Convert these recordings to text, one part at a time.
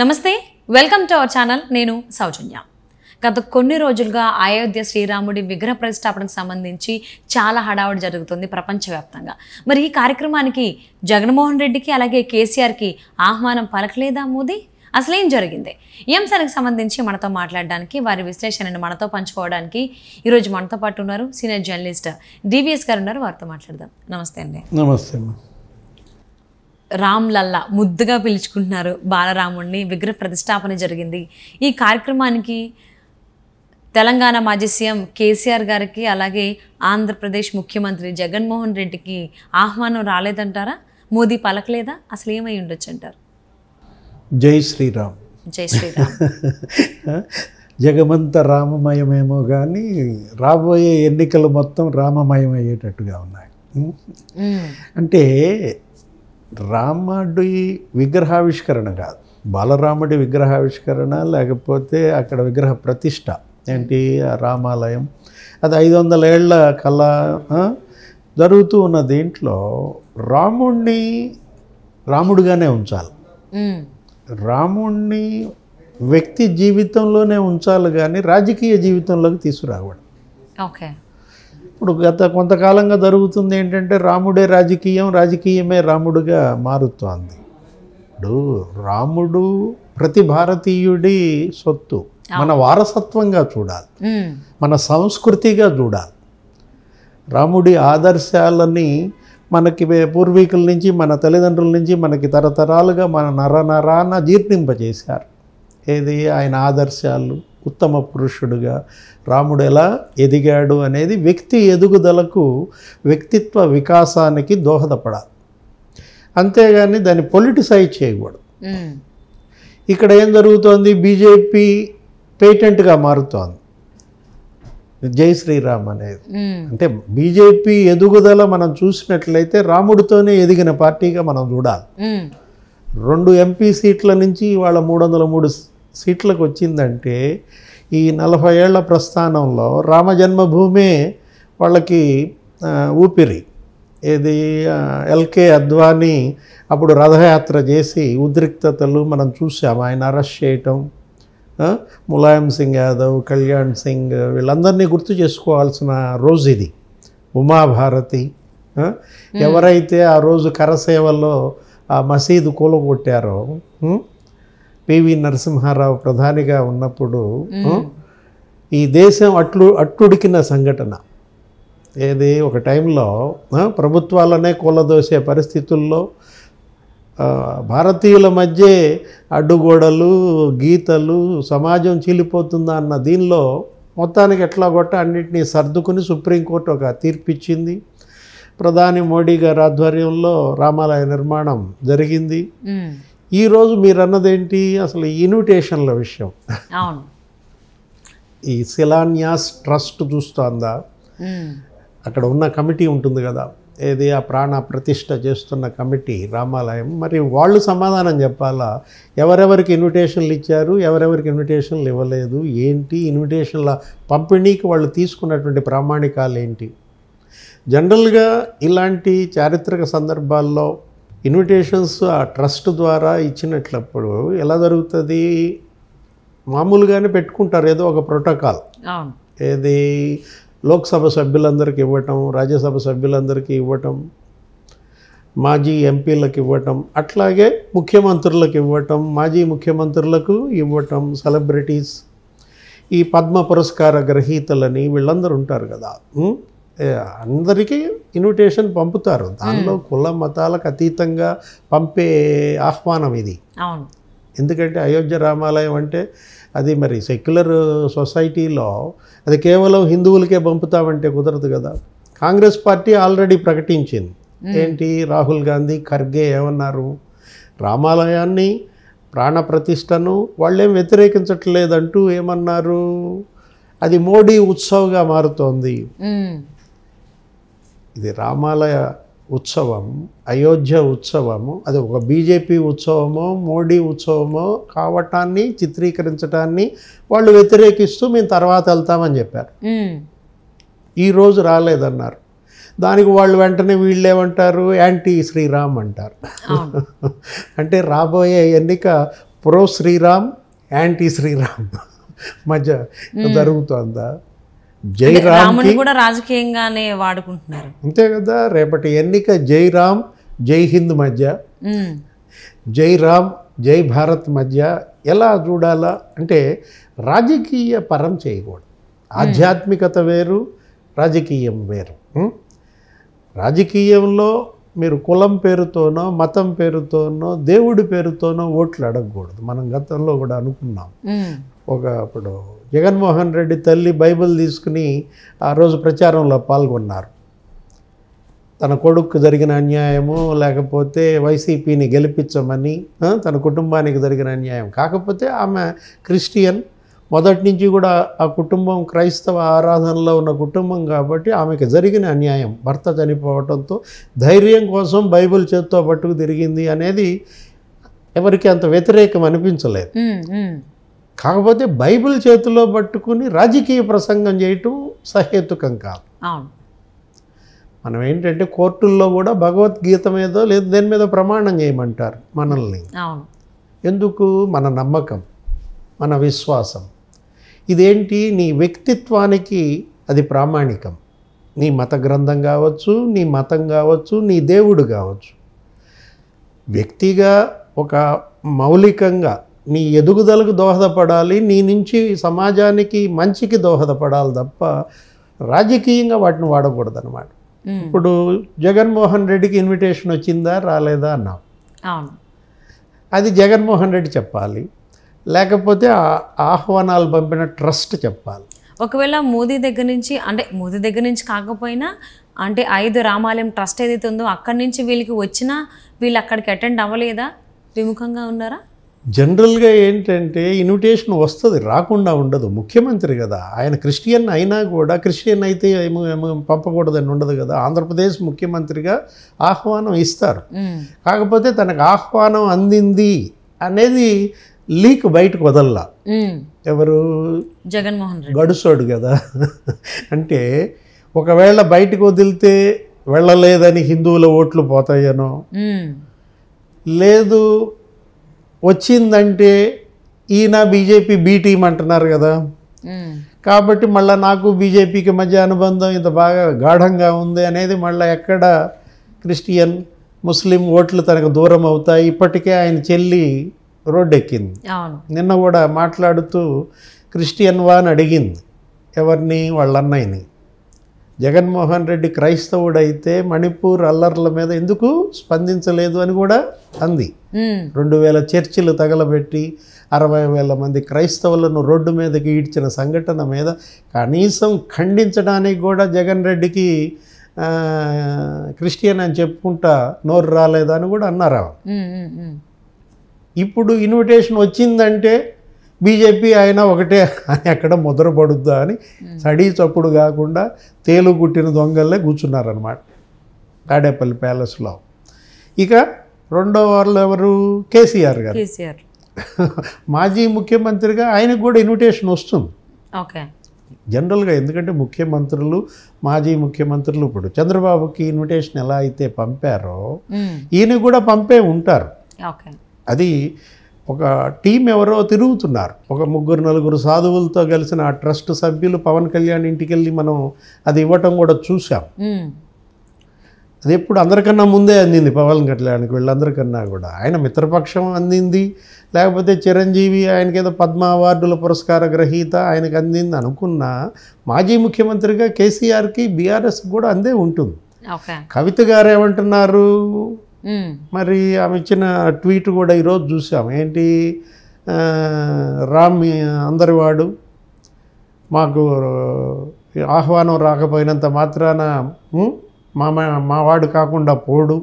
నమస్తే, welcome to our channel. నేను సౌజన్య. గత కొన్ని రోజులుగా అయోధ్య శ్రీరాముడి విగ్రహ ప్రతిష్టాపనకు సంబంధించి చాలా హడావుడి జరుగుతుంది ప్రపంచవ్యాప్తంగా. మరి ఈ కార్యక్రమానికి జగన్మోహన్ రెడ్డికి అలాగే కేసీఆర్కి ఆహ్వానం పలకలేదా మోదీ? అసలేం జరిగింది? ఈ అంశానికి సంబంధించి మనతో మాట్లాడడానికి, వారి విశ్లేషణను మనతో పంచుకోవడానికి ఈరోజు మనతో పాటు ఉన్నారు సీనియర్ జర్నలిస్ట్ డివిఎస్ గారు ఉన్నారు. వారితో మాట్లాడదాం. నమస్తే అండి. నమస్తే. రామ్ లల్లా ముద్దుగా పిలుచుకుంటున్నారు బాలరాముడిని. విగ్రహ ప్రతిష్టాపన జరిగింది. ఈ కార్యక్రమానికి తెలంగాణ మాజీ సీఎం కేసీఆర్ గారికి అలాగే ఆంధ్రప్రదేశ్ ముఖ్యమంత్రి జగన్మోహన్ రెడ్డికి ఆహ్వానం రాలేదంటారా? మోదీ పలకలేదా? అసలు ఏమై ఉండొచ్చు అంటారు? జై శ్రీరామ్. జై శ్రీరామ్. జగమంత రామమయమేమో కానీ రాబోయే ఎన్నికలు మొత్తం రామమయం అయ్యేటట్టుగా ఉన్నాయి. అంటే రాముడి విగ్రహావిష్కరణ కాదు, బాలరాముడి విగ్రహావిష్కరణ, లేకపోతే అక్కడ విగ్రహ ప్రతిష్ట ఏంటి, రామాలయం, అది 500 ఏళ్ల కళ జరుగుతూ ఉన్న దీంట్లో రాముడిని రాముడిగానే ఉంచాలి. రాముడిని వ్యక్తి జీవితంలోనే ఉంచాలి కానీ రాజకీయ జీవితంలోకి తీసుకురావడం. ఓకే. ఇప్పుడు గత కొంతకాలంగా జరుగుతుంది ఏంటంటే రాముడే రాజకీయం, రాజకీయమే రాముడుగా మారుతోంది. ఇప్పుడు రాముడు ప్రతి భారతీయుడి సొత్తు, మన వారసత్వంగా చూడాలి, మన సంస్కృతిగా చూడాలి. రాముడి ఆదర్శాలని మనకి పూర్వీకుల నుంచి, మన తల్లిదండ్రుల నుంచి మనకి తరతరాలుగా మన నరనరాన జీర్ణింపజేశారు. ఏది ఆయన ఆదర్శాలు, ఉత్తమ పురుషుడుగా రాముడు ఎలా ఎదిగాడు అనేది వ్యక్తి ఎదుగుదలకు, వ్యక్తిత్వ వికాసానికి దోహదపడాలి. అంతేగాని దాన్ని పొలిటిసైజ్ చేయకూడదు. ఇక్కడ ఏం జరుగుతోంది, బీజేపీ పేటెంట్గా మారుతోంది జై శ్రీరామ్ అనేది. అంటే బీజేపీ ఎదుగుదల మనం చూసినట్లయితే రాముడితోనే ఎదిగిన పార్టీగా మనం చూడాలి. 2 ఎంపీ సీట్ల నుంచి వాళ్ళ 303 సీట్లకు వచ్చిందంటే ఈ 40 ఏళ్ల ప్రస్థానంలో రామజన్మభూమే వాళ్ళకి ఊపిరి. ఏది, ఎల్కే అద్వానీ అప్పుడు రథయాత్ర చేసి ఉద్రిక్తతలు మనం చూసాం, ఆయన అరెస్ట్ చేయటం, ములాయం సింగ్ యాదవ్, కళ్యాణ్ సింగ్, వీళ్ళందరినీ గుర్తు చేసుకోవాల్సిన రోజు ఇది. ఉమాభారతి, ఎవరైతే ఆ రోజు కరసేవల్లో ఆ మసీదు కూలగొట్టారో, పివి నరసింహారావు ప్రధానిగా ఉన్నప్పుడు ఈ దేశం అట్టుడికిన సంఘటన. ఏది, ఒక టైంలో ప్రభుత్వాలనే కూలదోసే పరిస్థితుల్లో భారతీయుల మధ్య అడ్డుగోడలు, గీతలు, సమాజం చీలిపోతుందా అన్న దీనిలో మొత్తానికి ఎట్లా కొట్ట అన్నింటినీ సర్దుకుని సుప్రీంకోర్టు ఒక తీర్పిచ్చింది. ప్రధాని మోడీ గారి ఆధ్వర్యంలో రామాలయ నిర్మాణం జరిగింది. ఈరోజు మీరు అన్నదేంటి, అసలు ఇన్విటేషన్ల విషయం. ఈ శిలాన్యాస్ ట్రస్ట్ చూస్తోందా, అక్కడ ఉన్న కమిటీ ఉంటుంది కదా, ఏది ఆ ప్రాణ ప్రతిష్ఠ చేస్తున్న కమిటీ రామాలయం, మరి వాళ్ళు సమాధానం చెప్పాలా, ఎవరెవరికి ఇన్విటేషన్లు ఇచ్చారు, ఎవరెవరికి ఇన్విటేషన్లు ఇవ్వలేదు, ఏంటి ఇన్విటేషన్ల పంపిణీకి వాళ్ళు తీసుకున్నటువంటి ప్రామాణికాలు ఏంటి. జనరల్గా ఇలాంటి చారిత్రక సందర్భాల్లో ఇన్విటేషన్స్ ఆ ట్రస్ట్ ద్వారా ఇచ్చినట్లప్పుడు ఎలా జరుగుతుంది, మామూలుగానే పెట్టుకుంటారు ఏదో ఒక ప్రోటోకాల్. ఏది, లోక్సభ సభ్యులందరికీ ఇవ్వటం, రాజ్యసభ సభ్యులందరికీ ఇవ్వటం, మాజీ ఎంపీలకు ఇవ్వటం, అట్లాగే ముఖ్యమంత్రులకు ఇవ్వటం, మాజీ ముఖ్యమంత్రులకు ఇవ్వటం, సెలబ్రిటీస్, ఈ పద్మ పురస్కార గ్రహీతలని వీళ్ళందరూ ఉంటారు కదా, అందరికీ ఇన్విటేషన్ పంపుతారు. దానిలో కుల మతాలకు అతీతంగా పంపే ఆహ్వానం ఇది. ఎందుకంటే అయోధ్య రామాలయం అంటే అది మరి సెక్యులర్ సొసైటీలో అది కేవలం హిందువులకే పంపుతామంటే కుదరదు కదా. కాంగ్రెస్ పార్టీ ఆల్రెడీ ప్రకటించింది ఏంటి, రాహుల్ గాంధీ, ఖర్గే ఏమన్నారు, రామాలయాన్ని ప్రాణప్రతిష్టను వాళ్ళేం వ్యతిరేకించట్లేదంటూ ఏమన్నారు, అది మోడీ ఉత్సవ్గా మారుతోంది. ఇది రామాలయ ఉత్సవం, అయోధ్య ఉత్సవము, అది ఒక బీజేపీ ఉత్సవమో మోడీ ఉత్సవమో కావటాన్ని, చిత్రీకరించడాన్ని వాళ్ళు వ్యతిరేకిస్తూ మేము తర్వాత వెళ్తామని చెప్పారు. ఈరోజు రాలేదన్నారు. దానికి వాళ్ళు వెంటనే వీళ్ళేమంటారు, యాంటీ శ్రీరామ్ అంటారు. అంటే రాబోయే ఎన్నిక ప్రో శ్రీరామ్ యాంటీ శ్రీరామ్ మధ్య జరుగుతుందా? జై రామ్ రాముని కూడా రాజకీయంగానే వాడుకుంటున్నారు. అంతే కదా. రేపటి ఎన్నిక జై రామ్ జై హింద్ మధ్య, జై రామ్ జై భారత్ మధ్య ఎలా చూడాలా అంటే రాజకీయ పరం చేయకూడదు. ఆధ్యాత్మికత వేరు, రాజకీయం వేరు. రాజకీయంలో మీరు కులం పేరుతోనో మతం పేరుతోనో దేవుడి పేరుతోనో ఓట్లు అడగకూడదు. మనం గతంలో కూడా అనుకున్నాం. అప్పుడు జగన్మోహన్ రెడ్డి తల్లి బైబిల్ తీసుకుని ఆ రోజు ప్రచారంలో పాల్గొన్నారు. తన కొడుకు జరిగిన అన్యాయము, లేకపోతే వైసీపీని గెలిపించమని, తన కుటుంబానికి జరిగిన అన్యాయం. కాకపోతే ఆమె క్రిస్టియన్, మొదటి నుంచి కూడా ఆ కుటుంబం క్రైస్తవ ఆరాధనలో ఉన్న కుటుంబం కాబట్టి ఆమెకు జరిగిన అన్యాయం, భర్త చనిపోవడంతో ధైర్యం కోసం బైబిల్ చేత్తో పట్టుకు తిరిగింది అనేది ఎవరికి అంత వ్యతిరేకం అనిపించలేదు. కాకపోతే బైబిల్ చేతిలో పట్టుకుని రాజకీయ ప్రసంగం చేయటం సహేతుకం కాదు. మనం ఏంటంటే కోర్టుల్లో కూడా భగవద్గీత మీదో లేదు దేని మీద ప్రమాణం చేయమంటారు మనల్ని. ఎందుకు? మన నమ్మకం, మన విశ్వాసం. ఇదేంటి? నీ వ్యక్తిత్వానికి అది ప్రామాణికం. నీ మత గ్రంథం కావచ్చు, నీ మతం కావచ్చు, నీ దేవుడు కావచ్చు. వ్యక్తిగా ఒక మౌలికంగా నీ ఎదుగుదలకు దోహదపడాలి, నీ నుంచి సమాజానికి మంచికి దోహదపడాలి తప్ప రాజకీయంగా వాటిని వాడకూడదు అన్నమాట. ఇప్పుడు జగన్మోహన్ రెడ్డికి ఇన్విటేషన్ వచ్చిందా రాలేదా అన్నాం. అది జగన్మోహన్ రెడ్డి చెప్పాలి, లేకపోతే ఆహ్వానాలు పంపిన ట్రస్ట్ చెప్పాలి. ఒకవేళ మోదీ దగ్గర నుంచి, అంటే మోదీ దగ్గర నుంచి కాకపోయినా, అంటే 5 రామాలయం ట్రస్ట్ ఏదైతే ఉందో అక్కడి నుంచి వీళ్ళకి వచ్చినా వీళ్ళు అక్కడికి అటెండ్ అవ్వలేదా? విముఖంగా ఉన్నారా? జనరల్గా ఏంటంటే ఇన్విటేషన్ వస్తుంది, రాకుండా ఉండదు. ముఖ్యమంత్రి కదా ఆయన, క్రిస్టియన్ అయినా కూడా క్రిస్టియన్ అయితే పంపకూడదని ఉండదు కదా. ఆంధ్రప్రదేశ్ ముఖ్యమంత్రిగా ఆహ్వానం ఇస్తారు. కాకపోతే తనకు ఆహ్వానం అందింది అనేది లీక్ బయటకు వదల్లా. ఎవరు? జగన్మోహన్ రెడ్డి గడుసోడు కదా. అంటే ఒకవేళ బయటకు వదిలితే వెళ్ళలేదని హిందువుల ఓట్లు పోతాయనో, లేదు వచ్చిందంటే ఈయన బీజేపీ బీ టీం అంటున్నారు కదా, కాబట్టి మళ్ళీ నాకు బీజేపీకి మధ్య అనుబంధం ఇంత బాగా గాఢంగా ఉంది అనేది మళ్ళీ ఎక్కడ క్రిస్టియన్ ముస్లిం ఓట్లు తనకు దూరం అవుతాయి. ఇప్పటికే ఆయన చెల్లి రోడ్డు ఎక్కింది. నిన్న కూడా మాట్లాడుతూ క్రిస్టియన్ వా అని అడిగింది ఎవరిని? వాళ్ళ అన్నయ్యని. జగన్మోహన్ రెడ్డి క్రైస్తవుడైతే మణిపూర్ అల్లర్ల మీద ఎందుకు స్పందించలేదు అని కూడా అంది. 2000 చర్చిలు తగలబెట్టి 60,000 మంది క్రైస్తవులను రోడ్డు మీదకి ఈడ్చిన సంఘటన మీద కనీసం ఖండించడానికి కూడా జగన్ రెడ్డికి క్రిస్టియన్ అని చెప్పుకుంటా నోరు రాలేదని కూడా అన్నారు. ఇప్పుడు ఇన్విటేషన్ వచ్చిందంటే బీజేపీ అయినా ఒకటే అని ఎక్కడ ముద్రపడుద్దా అని సడీ చప్పుడు కాకుండా తేలుగుట్టిన దొంగల్లే కూర్చున్నారనమాట తాడేపల్లి ప్యాలెస్లో. ఇక రెండో వాళ్ళు ఎవరు? కేసీఆర్ గారు. మాజీ ముఖ్యమంత్రిగా ఆయనకు కూడా ఇన్విటేషన్ వస్తుంది జనరల్గా. ఎందుకంటే ముఖ్యమంత్రులు, మాజీ ముఖ్యమంత్రులు ఇప్పుడు చంద్రబాబుకి ఇన్విటేషన్ ఎలా అయితే పంపారో ఈయన కూడా పంపే ఉంటారు. అది ఒక టీం ఎవరో తిరుగుతున్నారు, ఒక 3-4 సాధువులతో కలిసిన ఆ ట్రస్ట్ సభ్యులు పవన్ కళ్యాణ్ ఇంటికి వెళ్ళి మనం అది ఇవ్వటం కూడా చూసాం. అది ఎప్పుడు అందరికన్నా ముందే అందింది పవన్ కళ్యాణ్కి, వీళ్ళందరికన్నా కూడా. ఆయన మిత్రపక్షం అందింది, లేకపోతే చిరంజీవి ఆయనకి ఏదో పద్మ అవార్డుల పురస్కార గ్రహీత ఆయనకు అందింది అనుకున్నా మాజీ ముఖ్యమంత్రిగా కేసీఆర్కి బీఆర్ఎస్ కూడా అందే ఉంటుంది. కవిత గారు ఏమంటున్నారు మరి? ఆమె ఇచ్చిన ట్వీట్ కూడా ఈరోజు చూసాం. ఏంటి? రామ్ అందరివాడు, మాకు ఆహ్వానం రాకపోయినంత మాత్రాన మా వాడు కాకుండా పోడు,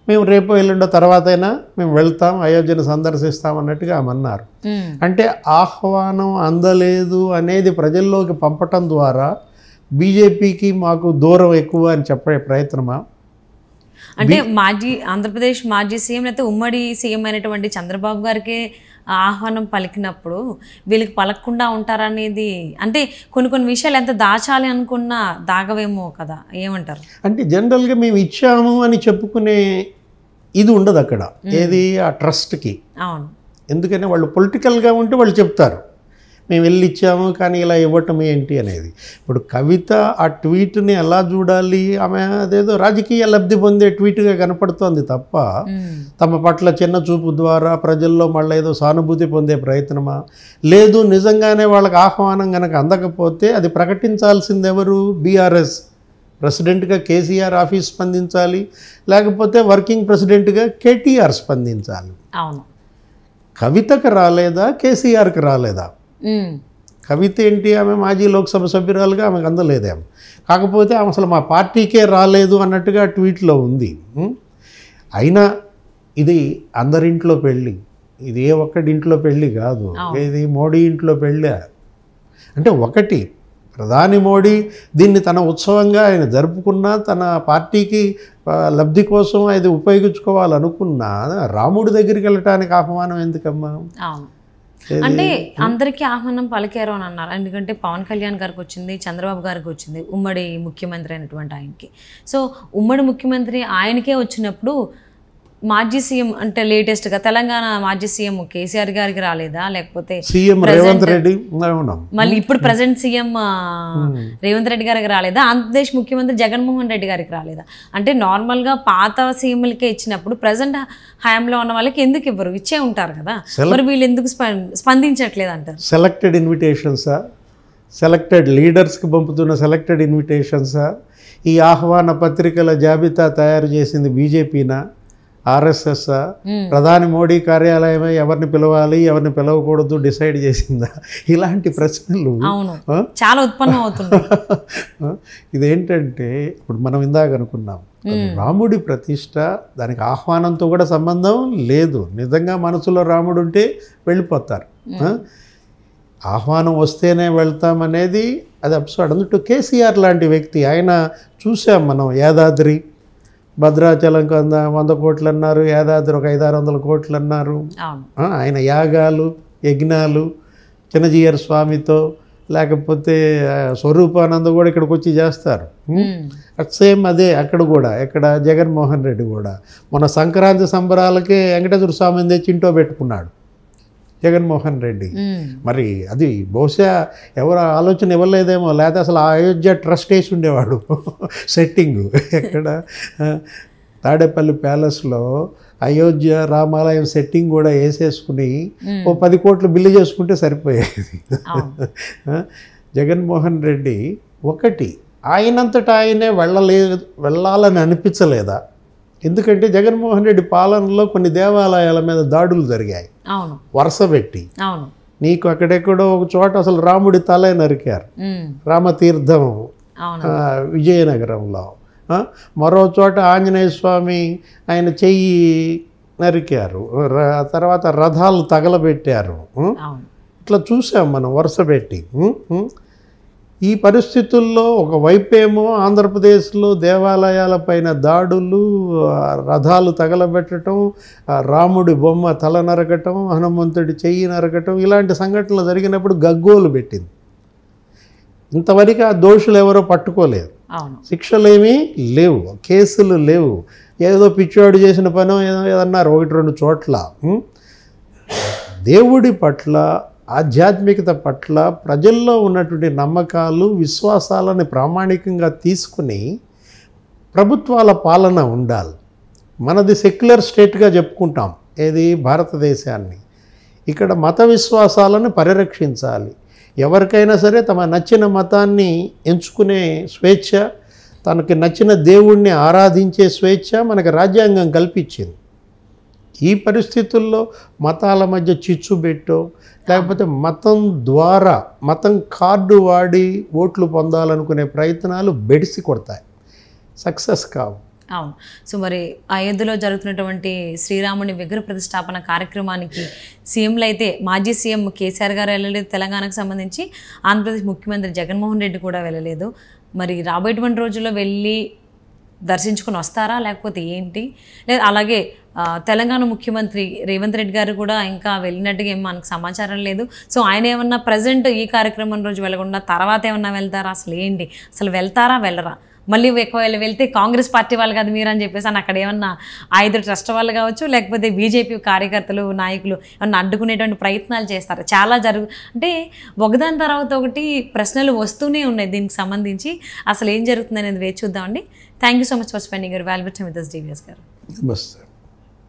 మేము రేపు ఎల్లుండో తర్వాతైనా మేము వెళ్తాం, అయోధ్యను సందర్శిస్తాం అన్నట్టుగా ఆమె అన్నారు. అంటే ఆహ్వానం అందలేదు అనేది ప్రజల్లోకి పంపటం ద్వారా బీజేపీకి మాకు దూరం ఎక్కువ అని చెప్పే ప్రయత్నమా? అంటే ఆంధ్రప్రదేశ్ మాజీ సీఎం అయితే ఉమ్మడి సీఎం అయినటువంటి చంద్రబాబు గారికి ఆహ్వానం పలికినప్పుడు వీళ్ళకి పలకకుండా ఉంటారనేది, అంటే కొన్ని విషయాలు ఎంత దాచాలి అనుకున్నా దాగవేమో కదా, ఏమంటారు? అంటే జనరల్గా మేము ఇచ్చాము అని చెప్పుకునే ఇది ఉండదు అక్కడ. ఏది? ఆ ట్రస్ట్కి. అవును, ఎందుకంటే వాళ్ళు పొలిటికల్గా ఉంటే వాళ్ళు చెప్తారు మేము వెళ్ళి ఇచ్చాము కానీ ఇలా ఇవ్వటం ఏంటి అనేది. ఇప్పుడు కవిత ఆ ట్వీట్ని ఎలా చూడాలి, ఆమె అదేదో రాజకీయ లబ్ధి పొందే ట్వీట్గా కనపడుతోంది తప్ప తమ పట్ల చిన్న చూపు ద్వారా ప్రజల్లో మళ్ళీ ఏదో సానుభూతి పొందే ప్రయత్నమా, లేదు నిజంగానే వాళ్ళకి ఆహ్వానం కనుక అందకపోతే అది ప్రకటించాల్సింది ఎవరు? బీఆర్ఎస్ ప్రెసిడెంట్గా కేసీఆర్ ఆఫీస్ స్పందించాలి, లేకపోతే వర్కింగ్ ప్రెసిడెంట్గా కేటీఆర్ స్పందించాలి. అవును, కవితకు రాలేదా, కేసీఆర్కి రాలేదా? కవిత ఏంటి, ఆమె మాజీ లోక్సభ సభ్యురాలుగా ఆమెకు అందలేదేమో, కాకపోతే ఆమె అసలు మా పార్టీకే రాలేదు అన్నట్టుగా ట్వీట్లో ఉంది. అయినా ఇది అందరింట్లో పెళ్ళి, ఇది ఏ ఒక్కడింట్లో పెళ్ళి కాదు, ఇది మోడీ ఇంట్లో పెళ్ళి. అంటే ఒకటి ప్రధాని మోడీ దీన్ని తన ఉత్సవంగా ఆయన జరుపుకున్నా, తన పార్టీకి లబ్ధి కోసం అది ఉపయోగించుకోవాలనుకున్నా, రాముడి దగ్గరికి వెళ్ళటానికి ఆహ్వానం ఎందుకమ్మా? అంటే అందరికీ ఆహ్వానం పలికారు అని అన్నారు. ఎందుకంటే పవన్ కళ్యాణ్ గారికి వచ్చింది, చంద్రబాబు గారికి వచ్చింది, ఉమ్మడి ముఖ్యమంత్రి అయినటువంటి ఆయనకి. సో ఉమ్మడి ముఖ్యమంత్రి ఆయనకే వచ్చినప్పుడు మాజీ సీఎం అంటే లేటెస్ట్గా తెలంగాణ మాజీ సీఎం కేసీఆర్ గారికి రాలేదా, లేకపోతే సీఎం రేవంత్ రెడ్డి, మళ్ళీ ఇప్పుడు ప్రజెంట్ సీఎం రేవంత్ రెడ్డి గారికి రాలేదా, ఆంధ్రప్రదేశ్ ముఖ్యమంత్రి జగన్మోహన్ రెడ్డి గారికి రాలేదా? అంటే నార్మల్గా పాత సీఎంలకే ఇచ్చినప్పుడు ప్రజెంట్ హయాంలో ఉన్న వాళ్ళకి ఎందుకు ఇవ్వరు? ఇచ్చే ఉంటారు కదా, మరి వీళ్ళు ఎందుకు స్పందించట్లేదు అంటారు? సెలెక్టెడ్ ఇన్విటేషన్సా, సెలెక్టెడ్ లీడర్స్కి పంపుతున్న సెలెక్టెడ్ ఇన్విటేషన్సా? ఈ ఆహ్వాన పత్రికల జాబితా తయారు చేసింది బీజేపీనా, ఆర్ఎస్ఎస్? ప్రధాని మోడీ కార్యాలయమే ఎవరిని పిలవాలి ఎవరిని పిలవకూడదు డిసైడ్ చేసిందా? ఇలాంటి ప్రశ్నలు చాలా ఉత్పన్నం అవుతుంది. ఇదేంటంటే ఇప్పుడు మనం ఇందాక అనుకున్నాం, రాముడి ప్రతిష్ట దానికి ఆహ్వానంతో కూడా సంబంధం లేదు. నిజంగా మనసులో రాముడు ఉంటే వెళ్ళిపోతారు, ఆహ్వానం వస్తేనే వెళ్తామనేది అది అబ్సర్డ్. అందుకు కేసీఆర్ లాంటి వ్యక్తి, ఆయన చూసాం మనం, యాదాద్రి భద్రాచలం 100 కోట్లు అన్నారు, యాదాద్రి ఒక 500-600 కోట్లు అన్నారు. ఆయన యాగాలు యజ్ఞాలు చిన్నజీయర్ స్వామితో లేకపోతే స్వరూపానంద కూడా ఇక్కడికి వచ్చి చేస్తారు. సేమ్ అదే అక్కడ కూడా, ఇక్కడ జగన్మోహన్ రెడ్డి కూడా మన సంక్రాంతి సంబరాలకే వెంకటేశ్వర స్వామిని తెచ్చి ఇంట్లో పెట్టుకున్నాడు జగన్మోహన్ రెడ్డి. మరి అది బహుశా ఎవరు ఆలోచన ఇవ్వలేదేమో, లేదా అసలు అయోధ్య ట్రస్ట్ వేసి ఉండేవాడు సెట్టింగ్. ఎక్కడ తాడేపల్లి ప్యాలెస్లో అయోధ్య రామాలయం సెట్టింగ్ కూడా వేసేసుకుని ఓ 10 కోట్లు బిల్లు చేసుకుంటే సరిపోయేది. జగన్మోహన్ రెడ్డి ఒకటి ఆయనంతటా ఆయనే వెళ్ళాలని అనిపించలేదా? ఎందుకంటే జగన్మోహన్ రెడ్డి పాలనలో కొన్ని దేవాలయాల మీద దాడులు జరిగాయి వరుస పెట్టి. నీకు అక్కడెక్కడో ఒక చోట అసలు రాముడి తలే నరికారు, రామతీర్థం విజయనగరంలో. మరో చోట ఆంజనేయ స్వామి ఆయన చెయ్యి నరికారు, తర్వాత రథాలు తగలబెట్టారు. ఇట్లా చూసాం మనం వరుస పెట్టి. ఈ పరిస్థితుల్లో ఒకవైపేమో ఆంధ్రప్రదేశ్లో దేవాలయాలపైన దాడులు, రథాలు తగలబెట్టడం, రాముడి బొమ్మ తల నరకటం, హనుమంతుడి చెయ్యి నరకటం, ఇలాంటి సంఘటనలు జరిగినప్పుడు గగ్గోలు పెట్టింది. ఇంతవరకు ఆ దోషులు ఎవరో పట్టుకోలేదు, శిక్షలేమీ లేవు, కేసులు లేవు, ఏదో పిచ్చివాడు చేసిన పనో ఏదన్నారు 1-2 చోట్ల. దేవుడి పట్ల ఆధ్యాత్మికత పట్ల ప్రజల్లో ఉన్నటువంటి నమ్మకాలు విశ్వాసాలను ప్రామాణికంగా తీసుకుని ప్రభుత్వాల పాలన ఉండాలి. మనది సెక్యులర్ స్టేట్గా చెప్పుకుంటాం ఏది భారతదేశాన్ని. ఇక్కడ మత విశ్వాసాలను పరిరక్షించాలి. ఎవరికైనా సరే తమ నచ్చిన మతాన్ని ఎంచుకునే స్వేచ్ఛ, తనకి నచ్చిన దేవుణ్ణి ఆరాధించే స్వేచ్ఛ మనకు రాజ్యాంగం కల్పించింది. ఈ పరిస్థితుల్లో మతాల మధ్య చిచ్చు పెట్టో లేకపోతే మతం ద్వారా మతం కార్డు వాడి ఓట్లు పొందాలనుకునే ప్రయత్నాలు బెడిసి కొడతాయి, సక్సెస్ కావు. అవును. సో మరి అయోధ్యలో జరుగుతున్నటువంటి శ్రీరాముని విగ్రహ ప్రతిష్టాపన కార్యక్రమానికి సీఎంలు అయితే మాజీ సీఎం కేసీఆర్ గారు వెళ్ళలేదు, తెలంగాణకు సంబంధించి ఆంధ్రప్రదేశ్ ముఖ్యమంత్రి జగన్మోహన్ రెడ్డి కూడా వెళ్ళలేదు. మరి రాబోయేటువంటి రోజుల్లో వెళ్ళి దర్శించుకొని వస్తారా లేకపోతే ఏంటి? లేదా అలాగే తెలంగాణ ముఖ్యమంత్రి రేవంత్ రెడ్డి గారు కూడా ఇంకా వెళ్ళినట్టుగా ఏం మనకు సమాచారం లేదు. సో ఆయన ఏమన్నా ప్రజెంట్ ఈ కార్యక్రమం రోజు వెళ్ళకుండా తర్వాత ఏమన్నా వెళ్తారా, అసలు ఏంటి, అసలు వెళ్తారా వెళ్ళరా? మళ్ళీ ఒకవేళ వెళ్తే కాంగ్రెస్ పార్టీ వాళ్ళు కాదు మీరు అని చెప్పేసి అని అక్కడ ఏమన్నా 5 ట్రస్ట్ వాళ్ళు కావచ్చు, లేకపోతే బీజేపీ కార్యకర్తలు నాయకులు ఏమన్నా అడ్డుకునేటువంటి ప్రయత్నాలు చేస్తారు. చాలా అంటే ఒకదాని తర్వాత ఒకటి ప్రశ్నలు వస్తూనే ఉన్నాయి దీనికి సంబంధించి. అసలు ఏం జరుగుతుంది అనేది వేచి చూద్దామండి. Thank you so much for spending your valuable time with us, DVS గారు. నమస్తే.